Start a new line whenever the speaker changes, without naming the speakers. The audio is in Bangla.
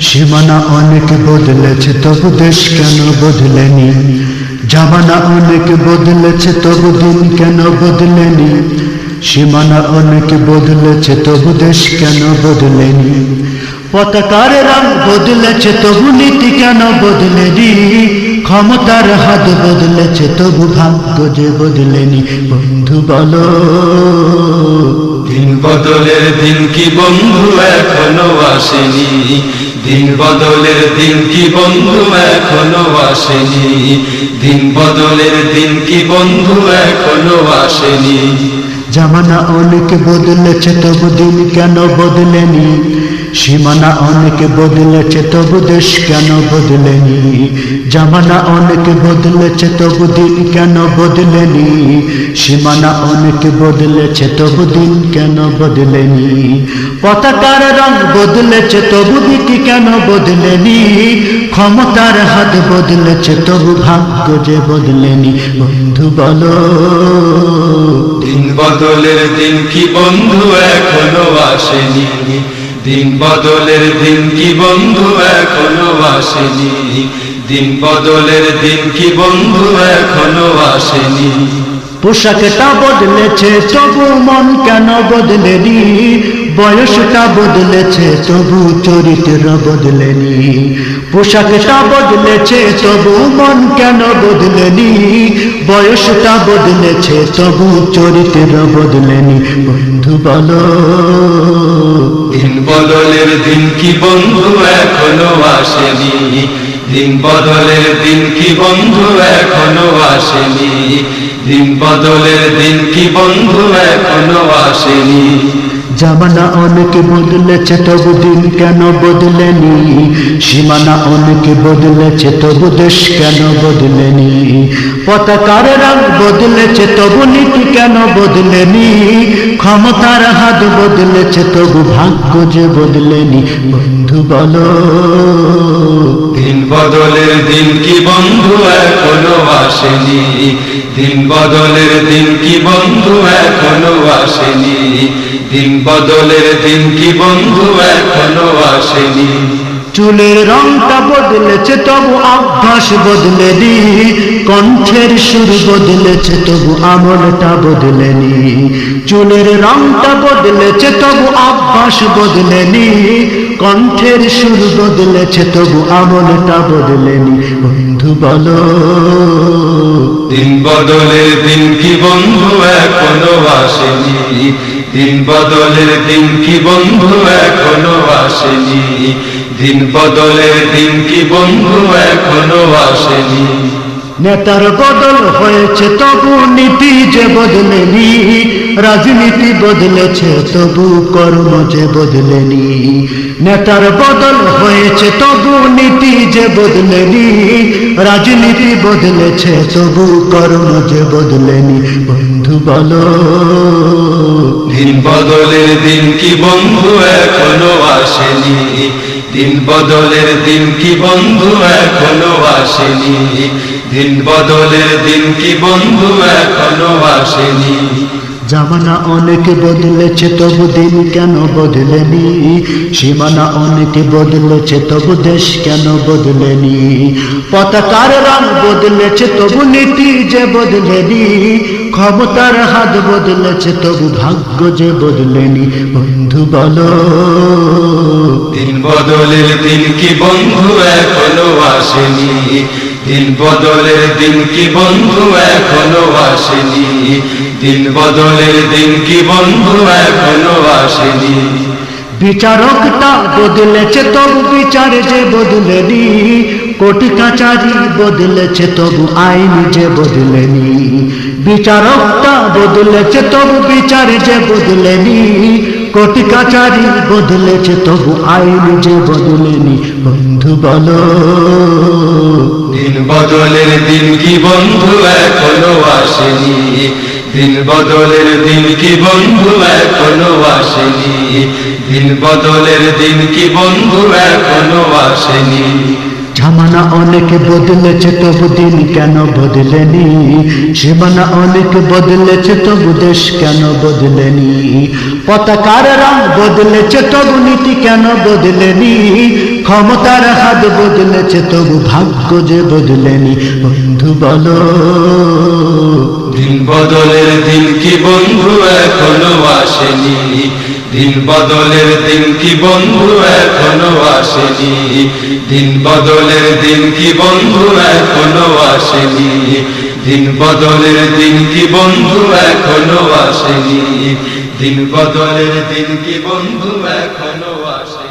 সীমানা অনেক বদলেছে তবু দেশ কেন বদলেনি। জামানা অনেক বদলেছে তবু দিন কেন বদলেনি। সীমানা অনেক বদলেছে তবু দেশ কেন বদলেনি। পতাকার রং বদলেছে তবু নীতি কেন বদলেনি। ক্ষমতার হাত বদলেছে তবু ভাগ্য যে বদলেনি। বন্ধু বলো
দিন বদলের দিন কি বন্ধু এখনো আসেনি। দিন বদলের দিন কি বন্ধু এখনো আসেনি। দিন বদলের দিন কি বন্ধু এখনো আসেনি।
জামানা অনেক বদলেছে তবু দিন কেন বদলেনি। সীমানা অনেক বদলেছে তবু দেশ কেন বদলেনি। জামানা অনেক বদলেছে তবু দিন কেন বদলেনি। সীমানা অনেক বদলেছে তবু দিন কেন বদলেনি। পতাকার রং বদলেছে তবু নীতি কেন বদলেনি। ক্ষমতার হাত বদলেছে তবু ভাগ্য যে বদলেনি। বন্ধু বলো
দিন বদলের দিন কি বন্ধু এখনো আসেনি। দিন বদলের দিন কি বন্ধু এখনো আসেনি। দিন বদলের দিন কি বন্ধু এখনো আসেনি।
পোশাকটা বদলেছে তবু মন কেন বদলেনি। বয়সটা বদলেছে তবু চরিত্র বদলেনি। পোশাকটা বদলেছে তবু মন কেন বদলেনি। বয়সটা বদলেছে তবু চরিত্র বদলেনি। বন্ধু বলো
দিন বদলের দিন কি বন্ধু এখনো আসেনি। দিন বদলের দিন কি বন্ধু এখনো আসেনি। দিন বদলের দিন কি বন্ধু এখনো আসেনি।
জামানা অনেক বদলেছে তবু দিন কেন বদলেনি। সীমানা অনেক বদলেছে তবু দেশ কেন বদলেনি। পতাকার রং বদলেছে তবু নীতি কেন বদলেনি। ক্ষমতার হাত বদলেছে তবু ভাগ্য যে বদলেনি। বন্ধু বলো
দিন বদলের দিন কি বন্ধু এখনো আসেনি। দিন বদলের দিন কি বন্ধু এখনো আসেনি। দিন বদলের দিন কি বন্ধু এখনো আসেনি।
চুলের রংটা বদলেছে তবু অভ্যাস বদলেনি। কণ্ঠের সুর বদলেছে তবু আমলটা বদলেনি। চুলের রংটা বদলেছে তবু অভ্যাস বদলেনি। কণ্ঠের সুর বদলেছে তবু আমলটা বদলেনি। বন্ধু বলো
দিন বদলের দিন কি বন্ধু এখনো আসেনি। দিন বদলের দিন কি বন্ধু এখনো আসেনি। দিন বদলের দিন কি বন্ধু এখনো আসেনি।
নেতার বদল হয়েছে তবু নীতি যে বদলেনি। রাজনীতি বদলেছে তবু কর্ম যে বদলেনি। নেতার বদল হয়েছে তবু নীতি যে বদলেনি। রাজনীতি বদলেছে তবু কর্ম যে বদলেনি। বন্ধু বলো
দিন বদলের দিন কি বন্ধু এখনো আসেনি। দিন বদলের দিন কি বন্ধু এখনো আসেনি। দিন বদলের দিন কি বন্ধু এখনো আসেনি।
জামানা অনেক বদলেছে তবু দিন কেন বদলেনি। সীমানা অনেক বদলেছে তবু দেশ কেন বদলেনি। পতাকার রং বদলেছে তবু নীতি যে বদলেনি। ক্ষমতার হাত বদলেছে তবু ভাগ্য যে বদলেনি। বন্ধু বলো
দিন বদলের দিন কি বন্ধু এখনো আসেনি। দিন বদলের দিন কি বন্ধু এখনো আসেনি। দিন বদলের দিন কি বন্ধু এখনো আসেনি।
বিচারকটা বদলেছে তবু বিচার যে বদলেনি। কোর্ট কাচারি বদলেছে তবু আইন যে বদলেনি। বিচারকটা বদলেছে তবু বিচার যে বদলেনি। কোর্ট কাচারি বদলেছে তবু আইন যে বদলেনি। বন্ধু বলো
দিন বদলের দিন কি বন্ধু এখনো আসেনি। দিন বদলের দিন কি বন্ধু এখনো আসেনি। দিন বদলের দিন কি বন্ধু এখনো আসেনি।
জামানা অনেক বদলেছে তবু দিন কেন বদলেনি। সীমানা অনেক বদলেছে তবু দেশ কেন বদলেনি। পতাকার রং বদলেছে তবু নীতি কেন বদলেনি। ক্ষমতার হাত বদলেছে তবু ভাগ্য যে বদলেনি বন্ধু বলো
দিন বদলের দিন কি বন্ধু এখনো আসেনি দিন বদলের দিন কি বন্ধু এখনো আসেনি দিন বদলের দিন কি বন্ধু এখনো আসেনি দিন বদলের দিন কি বন্ধু এখনো আসেনি দিন বদলের দিন কি বন্ধু এখনো আসেনি